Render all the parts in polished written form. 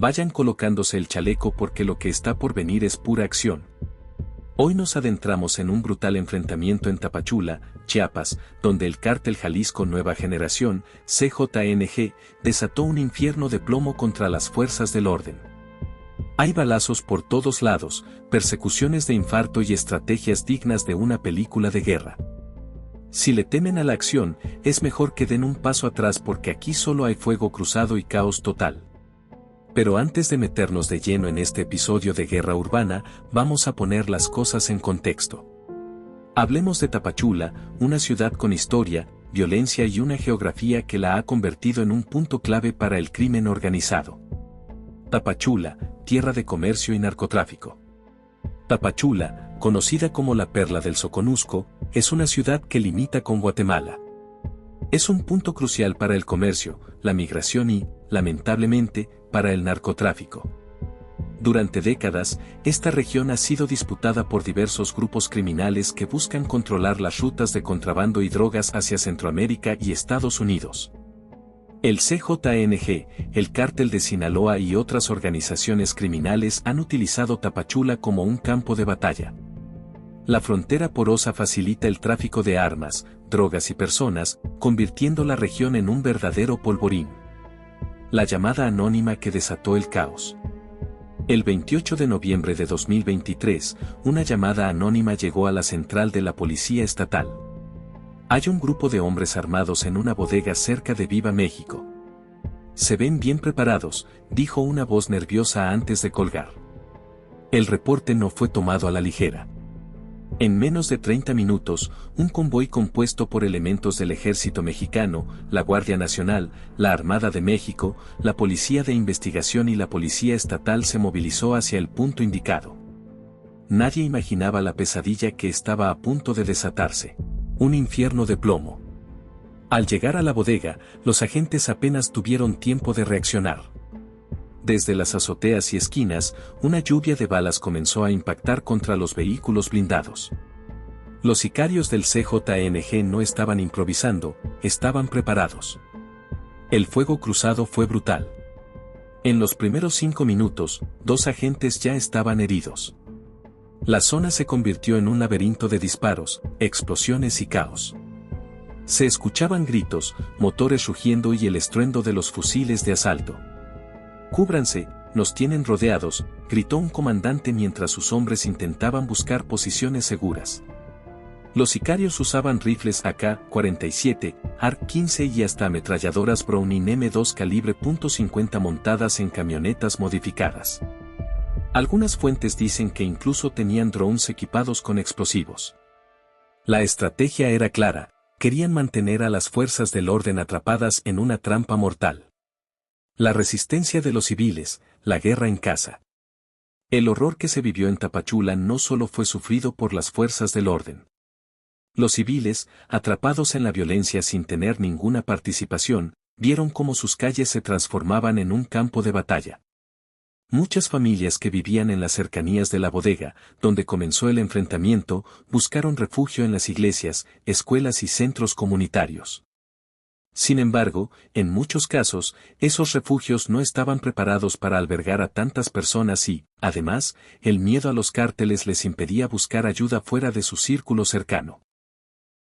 Vayan colocándose el chaleco porque lo que está por venir es pura acción. Hoy nos adentramos en un brutal enfrentamiento en Tapachula, Chiapas, donde el cártel Jalisco Nueva Generación, CJNG, desató un infierno de plomo contra las fuerzas del orden. Hay balazos por todos lados, persecuciones de infarto y estrategias dignas de una película de guerra. Si le temen a la acción, es mejor que den un paso atrás porque aquí solo hay fuego cruzado y caos total. Pero antes de meternos de lleno en este episodio de Guerra Urbana, vamos a poner las cosas en contexto. Hablemos de Tapachula, una ciudad con historia, violencia y una geografía que la ha convertido en un punto clave para el crimen organizado. Tapachula, tierra de comercio y narcotráfico. Tapachula, conocida como la Perla del Soconusco, es una ciudad que limita con Guatemala. Es un punto crucial para el comercio, la migración y, lamentablemente, para el narcotráfico. Durante décadas, esta región ha sido disputada por diversos grupos criminales que buscan controlar las rutas de contrabando y drogas hacia Centroamérica y Estados Unidos. El CJNG, el Cártel de Sinaloa y otras organizaciones criminales han utilizado Tapachula como un campo de batalla. La frontera porosa facilita el tráfico de armas, drogas y personas, convirtiendo la región en un verdadero polvorín. La llamada anónima que desató el caos. El 28 de noviembre de 2023, una llamada anónima llegó a la central de la Policía Estatal. Hay un grupo de hombres armados en una bodega cerca de Viva México. Se ven bien preparados, dijo una voz nerviosa antes de colgar. El reporte no fue tomado a la ligera. En menos de 30 minutos, un convoy compuesto por elementos del Ejército Mexicano, la Guardia Nacional, la Armada de México, la Policía de Investigación y la Policía Estatal se movilizó hacia el punto indicado. Nadie imaginaba la pesadilla que estaba a punto de desatarse. Un infierno de plomo. Al llegar a la bodega, los agentes apenas tuvieron tiempo de reaccionar. Desde las azoteas y esquinas, una lluvia de balas comenzó a impactar contra los vehículos blindados. Los sicarios del CJNG no estaban improvisando, estaban preparados. El fuego cruzado fue brutal. En los primeros 5 minutos, 2 agentes ya estaban heridos. La zona se convirtió en un laberinto de disparos, explosiones y caos. Se escuchaban gritos, motores rugiendo y el estruendo de los fusiles de asalto. «Cúbranse, nos tienen rodeados», gritó un comandante mientras sus hombres intentaban buscar posiciones seguras. Los sicarios usaban rifles AK-47, AR-15 y hasta ametralladoras Browning M2 calibre .50 montadas en camionetas modificadas. Algunas fuentes dicen que incluso tenían drones equipados con explosivos. La estrategia era clara, querían mantener a las fuerzas del orden atrapadas en una trampa mortal. La resistencia de los civiles, la guerra en casa. El horror que se vivió en Tapachula no solo fue sufrido por las fuerzas del orden. Los civiles, atrapados en la violencia sin tener ninguna participación, vieron cómo sus calles se transformaban en un campo de batalla. Muchas familias que vivían en las cercanías de la bodega, donde comenzó el enfrentamiento, buscaron refugio en las iglesias, escuelas y centros comunitarios. Sin embargo, en muchos casos, esos refugios no estaban preparados para albergar a tantas personas y, además, el miedo a los cárteles les impedía buscar ayuda fuera de su círculo cercano.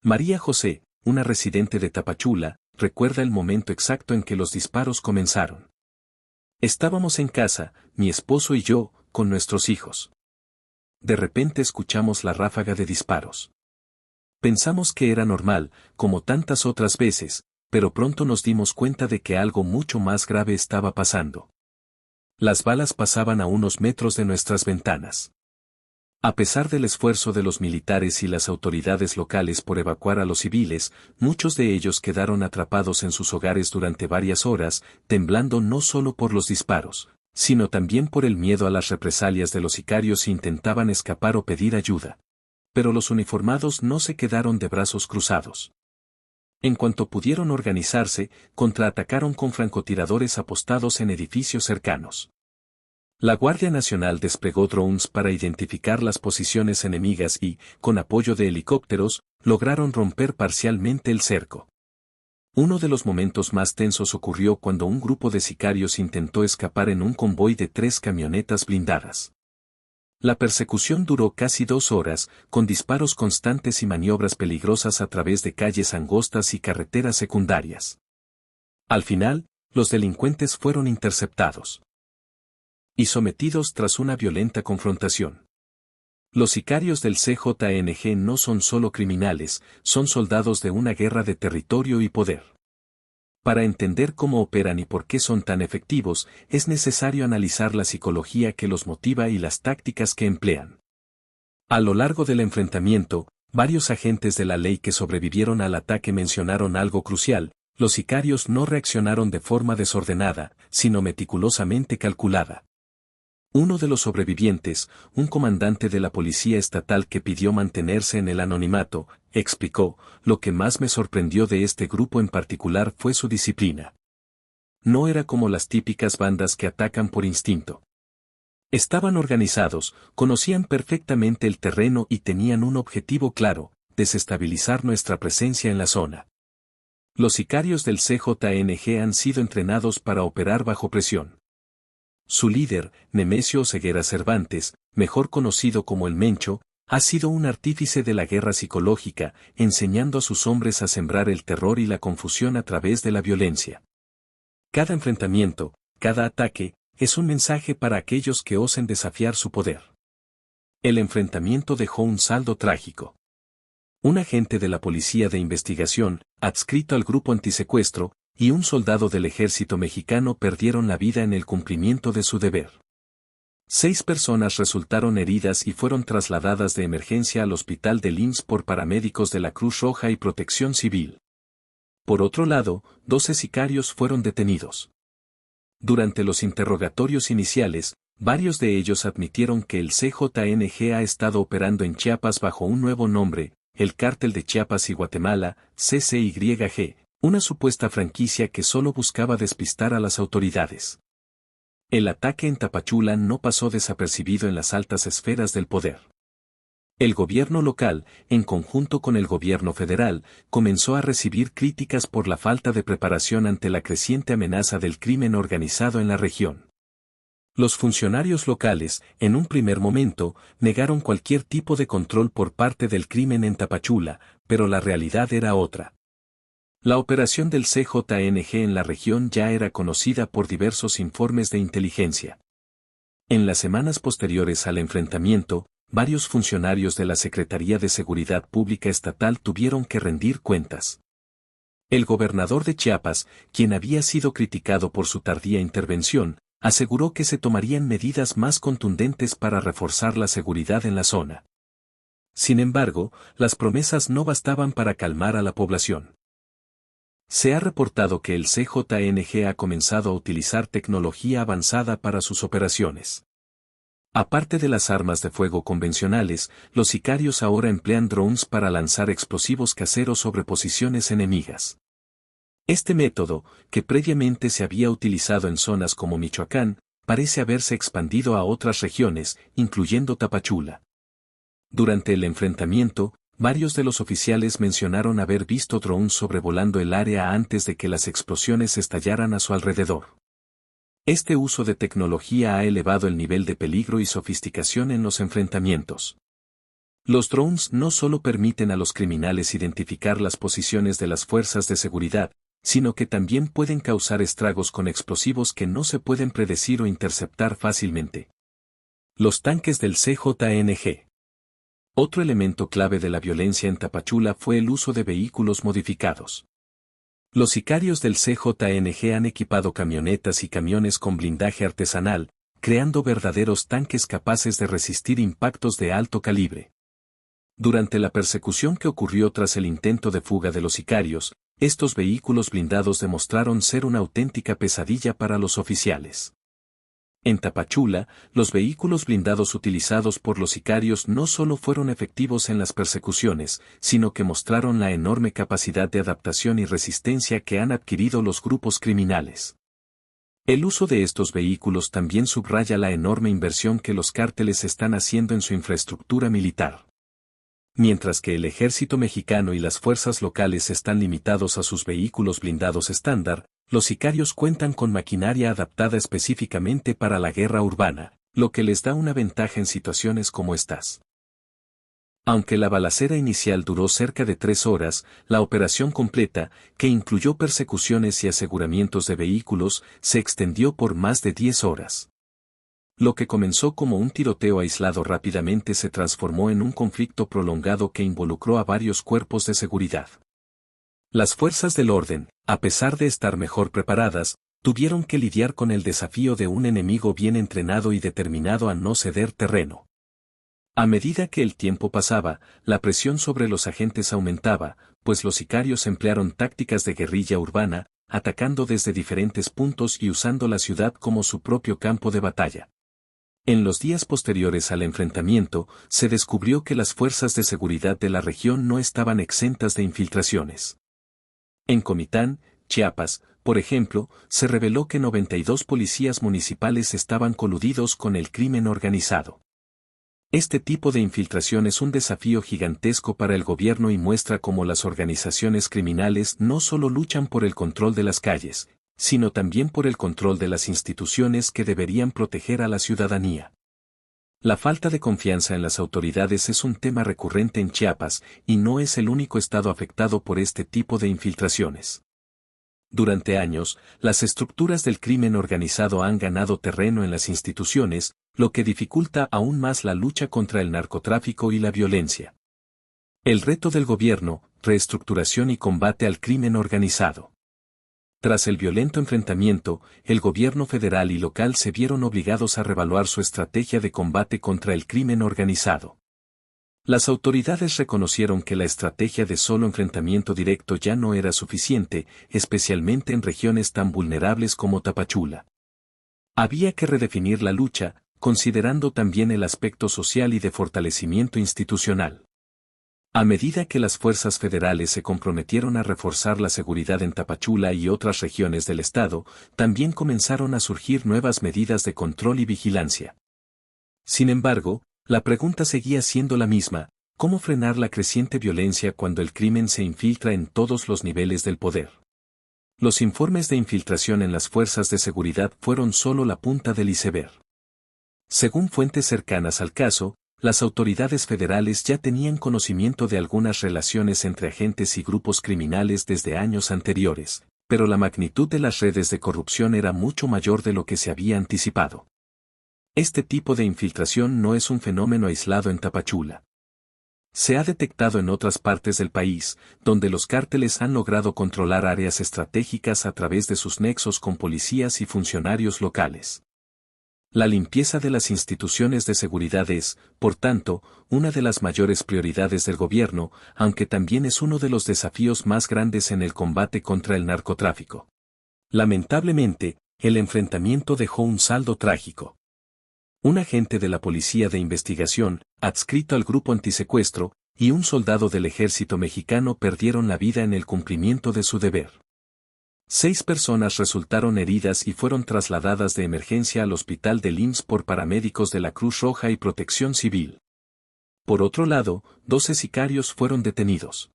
María José, una residente de Tapachula, recuerda el momento exacto en que los disparos comenzaron. Estábamos en casa, mi esposo y yo, con nuestros hijos. De repente escuchamos la ráfaga de disparos. Pensamos que era normal, como tantas otras veces, pero pronto nos dimos cuenta de que algo mucho más grave estaba pasando. Las balas pasaban a unos metros de nuestras ventanas. A pesar del esfuerzo de los militares y las autoridades locales por evacuar a los civiles, muchos de ellos quedaron atrapados en sus hogares durante varias horas, temblando no solo por los disparos, sino también por el miedo a las represalias de los sicarios si intentaban escapar o pedir ayuda. Pero los uniformados no se quedaron de brazos cruzados. En cuanto pudieron organizarse, contraatacaron con francotiradores apostados en edificios cercanos. La Guardia Nacional desplegó drones para identificar las posiciones enemigas y, con apoyo de helicópteros, lograron romper parcialmente el cerco. Uno de los momentos más tensos ocurrió cuando un grupo de sicarios intentó escapar en un convoy de 3 camionetas blindadas. La persecución duró casi 2 horas, con disparos constantes y maniobras peligrosas a través de calles angostas y carreteras secundarias. Al final, los delincuentes fueron interceptados y sometidos tras una violenta confrontación. Los sicarios del CJNG no son solo criminales, son soldados de una guerra de territorio y poder. Para entender cómo operan y por qué son tan efectivos, es necesario analizar la psicología que los motiva y las tácticas que emplean. A lo largo del enfrentamiento, varios agentes de la ley que sobrevivieron al ataque mencionaron algo crucial: los sicarios no reaccionaron de forma desordenada, sino meticulosamente calculada. Uno de los sobrevivientes, un comandante de la policía estatal que pidió mantenerse en el anonimato, explicó: lo que más me sorprendió de este grupo en particular fue su disciplina. No era como las típicas bandas que atacan por instinto. Estaban organizados, conocían perfectamente el terreno y tenían un objetivo claro: desestabilizar nuestra presencia en la zona. Los sicarios del CJNG han sido entrenados para operar bajo presión. Su líder, Nemesio Ceguera Cervantes, mejor conocido como el Mencho, ha sido un artífice de la guerra psicológica, enseñando a sus hombres a sembrar el terror y la confusión a través de la violencia. Cada enfrentamiento, cada ataque, es un mensaje para aquellos que osen desafiar su poder. El enfrentamiento dejó un saldo trágico. Un agente de la Policía de Investigación, adscrito al grupo antisecuestro, y un soldado del ejército mexicano perdieron la vida en el cumplimiento de su deber. 6 personas resultaron heridas y fueron trasladadas de emergencia al hospital del IMSS por paramédicos de la Cruz Roja y Protección Civil. Por otro lado, 12 sicarios fueron detenidos. Durante los interrogatorios iniciales, varios de ellos admitieron que el CJNG ha estado operando en Chiapas bajo un nuevo nombre: el Cártel de Chiapas y Guatemala, CCYG, una supuesta franquicia que solo buscaba despistar a las autoridades. El ataque en Tapachula no pasó desapercibido en las altas esferas del poder. El gobierno local, en conjunto con el gobierno federal, comenzó a recibir críticas por la falta de preparación ante la creciente amenaza del crimen organizado en la región. Los funcionarios locales, en un primer momento, negaron cualquier tipo de control por parte del crimen en Tapachula, pero la realidad era otra. La operación del CJNG en la región ya era conocida por diversos informes de inteligencia. En las semanas posteriores al enfrentamiento, varios funcionarios de la Secretaría de Seguridad Pública Estatal tuvieron que rendir cuentas. El gobernador de Chiapas, quien había sido criticado por su tardía intervención, aseguró que se tomarían medidas más contundentes para reforzar la seguridad en la zona. Sin embargo, las promesas no bastaban para calmar a la población. Se ha reportado que el CJNG ha comenzado a utilizar tecnología avanzada para sus operaciones. Aparte de las armas de fuego convencionales, los sicarios ahora emplean drones para lanzar explosivos caseros sobre posiciones enemigas. Este método, que previamente se había utilizado en zonas como Michoacán, parece haberse expandido a otras regiones, incluyendo Tapachula. Durante el enfrentamiento, varios de los oficiales mencionaron haber visto drones sobrevolando el área antes de que las explosiones estallaran a su alrededor. Este uso de tecnología ha elevado el nivel de peligro y sofisticación en los enfrentamientos. Los drones no solo permiten a los criminales identificar las posiciones de las fuerzas de seguridad, sino que también pueden causar estragos con explosivos que no se pueden predecir o interceptar fácilmente. Los tanques del CJNG. Otro elemento clave de la violencia en Tapachula fue el uso de vehículos modificados. Los sicarios del CJNG han equipado camionetas y camiones con blindaje artesanal, creando verdaderos tanques capaces de resistir impactos de alto calibre. Durante la persecución que ocurrió tras el intento de fuga de los sicarios, estos vehículos blindados demostraron ser una auténtica pesadilla para los oficiales. En Tapachula, los vehículos blindados utilizados por los sicarios no solo fueron efectivos en las persecuciones, sino que mostraron la enorme capacidad de adaptación y resistencia que han adquirido los grupos criminales. El uso de estos vehículos también subraya la enorme inversión que los cárteles están haciendo en su infraestructura militar. Mientras que el ejército mexicano y las fuerzas locales están limitados a sus vehículos blindados estándar, los sicarios cuentan con maquinaria adaptada específicamente para la guerra urbana, lo que les da una ventaja en situaciones como estas. Aunque la balacera inicial duró cerca de 3 horas, la operación completa, que incluyó persecuciones y aseguramientos de vehículos, se extendió por más de 10 horas. Lo que comenzó como un tiroteo aislado rápidamente se transformó en un conflicto prolongado que involucró a varios cuerpos de seguridad. Las fuerzas del orden, a pesar de estar mejor preparadas, tuvieron que lidiar con el desafío de un enemigo bien entrenado y determinado a no ceder terreno. A medida que el tiempo pasaba, la presión sobre los agentes aumentaba, pues los sicarios emplearon tácticas de guerrilla urbana, atacando desde diferentes puntos y usando la ciudad como su propio campo de batalla. En los días posteriores al enfrentamiento, se descubrió que las fuerzas de seguridad de la región no estaban exentas de infiltraciones. En Comitán, Chiapas, por ejemplo, se reveló que 92 policías municipales estaban coludidos con el crimen organizado. Este tipo de infiltración es un desafío gigantesco para el gobierno y muestra cómo las organizaciones criminales no solo luchan por el control de las calles, sino también por el control de las instituciones que deberían proteger a la ciudadanía. La falta de confianza en las autoridades es un tema recurrente en Chiapas, y no es el único estado afectado por este tipo de infiltraciones. Durante años, las estructuras del crimen organizado han ganado terreno en las instituciones, lo que dificulta aún más la lucha contra el narcotráfico y la violencia. El reto del gobierno: reestructuración y combate al crimen organizado. Tras el violento enfrentamiento, el gobierno federal y local se vieron obligados a reevaluar su estrategia de combate contra el crimen organizado. Las autoridades reconocieron que la estrategia de solo enfrentamiento directo ya no era suficiente, especialmente en regiones tan vulnerables como Tapachula. Había que redefinir la lucha, considerando también el aspecto social y de fortalecimiento institucional. A medida que las fuerzas federales se comprometieron a reforzar la seguridad en Tapachula y otras regiones del estado, también comenzaron a surgir nuevas medidas de control y vigilancia. Sin embargo, la pregunta seguía siendo la misma: ¿cómo frenar la creciente violencia cuando el crimen se infiltra en todos los niveles del poder? Los informes de infiltración en las fuerzas de seguridad fueron solo la punta del iceberg. Según fuentes cercanas al caso, las autoridades federales ya tenían conocimiento de algunas relaciones entre agentes y grupos criminales desde años anteriores, pero la magnitud de las redes de corrupción era mucho mayor de lo que se había anticipado. Este tipo de infiltración no es un fenómeno aislado en Tapachula. Se ha detectado en otras partes del país, donde los cárteles han logrado controlar áreas estratégicas a través de sus nexos con policías y funcionarios locales. La limpieza de las instituciones de seguridad es, por tanto, una de las mayores prioridades del gobierno, aunque también es uno de los desafíos más grandes en el combate contra el narcotráfico. Lamentablemente, el enfrentamiento dejó un saldo trágico. Un agente de la Policía de Investigación, adscrito al grupo antisecuestro, y un soldado del ejército mexicano perdieron la vida en el cumplimiento de su deber. 6 personas resultaron heridas y fueron trasladadas de emergencia al hospital del IMSS por paramédicos de la Cruz Roja y Protección Civil. Por otro lado, 12 sicarios fueron detenidos.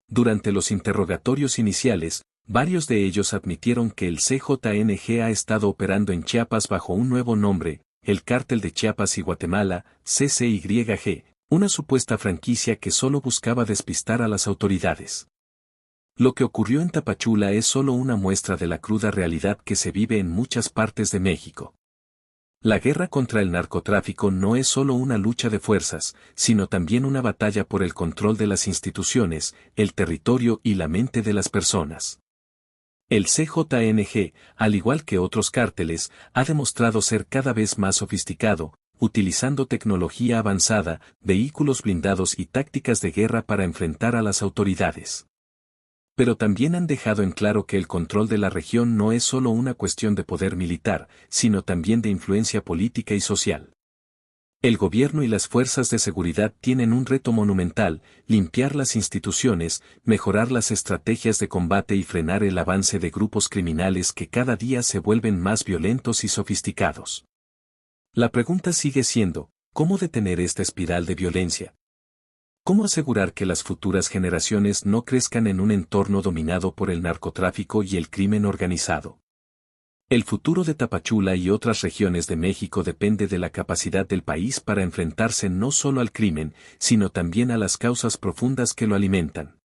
Durante los interrogatorios iniciales, varios de ellos admitieron que el CJNG ha estado operando en Chiapas bajo un nuevo nombre, el Cártel de Chiapas y Guatemala, CCYG, una supuesta franquicia que solo buscaba despistar a las autoridades. Lo que ocurrió en Tapachula es solo una muestra de la cruda realidad que se vive en muchas partes de México. La guerra contra el narcotráfico no es solo una lucha de fuerzas, sino también una batalla por el control de las instituciones, el territorio y la mente de las personas. El CJNG, al igual que otros cárteles, ha demostrado ser cada vez más sofisticado, utilizando tecnología avanzada, vehículos blindados y tácticas de guerra para enfrentar a las autoridades. Pero también han dejado en claro que el control de la región no es solo una cuestión de poder militar, sino también de influencia política y social. El gobierno y las fuerzas de seguridad tienen un reto monumental: limpiar las instituciones, mejorar las estrategias de combate y frenar el avance de grupos criminales que cada día se vuelven más violentos y sofisticados. La pregunta sigue siendo: ¿cómo detener esta espiral de violencia? ¿Cómo asegurar que las futuras generaciones no crezcan en un entorno dominado por el narcotráfico y el crimen organizado? El futuro de Tapachula y otras regiones de México depende de la capacidad del país para enfrentarse no solo al crimen, sino también a las causas profundas que lo alimentan.